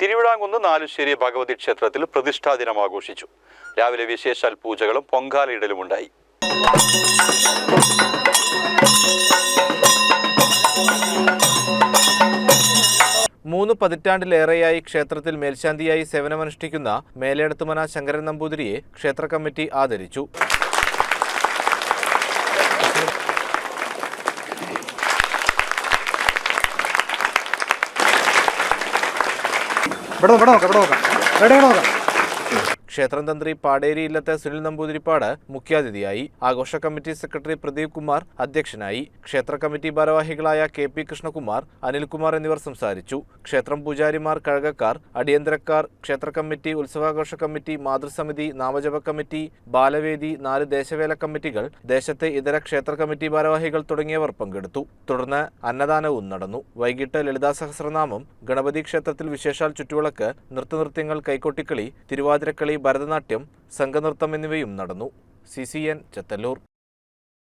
തിരുവിഴാംകുന്ന് നാലുശ്ശേരി ഭഗവതി ക്ഷേത്രത്തിൽ പ്രതിഷ്ഠാ ദിനം ആഘോഷിച്ചു. രാവിലെ വിശേഷാൽ പൂജകളും പൊങ്കാലയിടലുമുണ്ടായി. മൂന്ന് പതിറ്റാണ്ടിലേറെയായി ക്ഷേത്രത്തിൽ മേൽശാന്തിയായി സേവനമനുഷ്ഠിക്കുന്ന മേലേടത്തുമന ശങ്കരൻ നമ്പൂതിരിയെ ക്ഷേത്ര കമ്മിറ്റി ആദരിച്ചു. ക്ഷേത്രം തന്ത്രി പാടേരി ഇല്ലത്തെ സുനിൽ നമ്പൂതിരിപ്പാട് മുഖ്യാതിഥിയായി. ആഘോഷ കമ്മിറ്റി സെക്രട്ടറി പ്രദീപ് കുമാർ അധ്യക്ഷനായി. ക്ഷേത്ര കമ്മിറ്റി ഭാരവാഹികളായ KP കൃഷ്ണകുമാർ, അനിൽകുമാർ എന്നിവർ സംസാരിച്ചു. ക്ഷേത്രം പൂജാരിമാർ, കഴകക്കാർ, അടിയന്തരക്കാർ, ക്ഷേത്ര കമ്മിറ്റി, ഉത്സവാഘോഷ കമ്മിറ്റി, മാതൃസമിതി, നാമജപ കമ്മിറ്റി, ബാലവേദി, 4 ദേശവേല കമ്മിറ്റികൾ, ദേശത്തെ ഇതര ക്ഷേത്ര കമ്മിറ്റി ഭാരവാഹികൾ തുടങ്ങിയവർ പങ്കെടുത്തു. തുടർന്ന് അന്നദാനവും നടന്നു. വൈകിട്ട് ലളിതാ സഹസ്രനാമം, ഗണപതി ക്ഷേത്രത്തിൽ വിശേഷാൽ ചുറ്റുവിളക്ക്, നൃത്തനൃത്യങ്ങൾ, കൈകൊട്ടിക്കളി, തിരുവാതിരക്കളി, ഭരതനാട്യം, സംഘനൃത്തം എന്നിവയും നടന്നു. CCN ചത്തല്ലൂർ.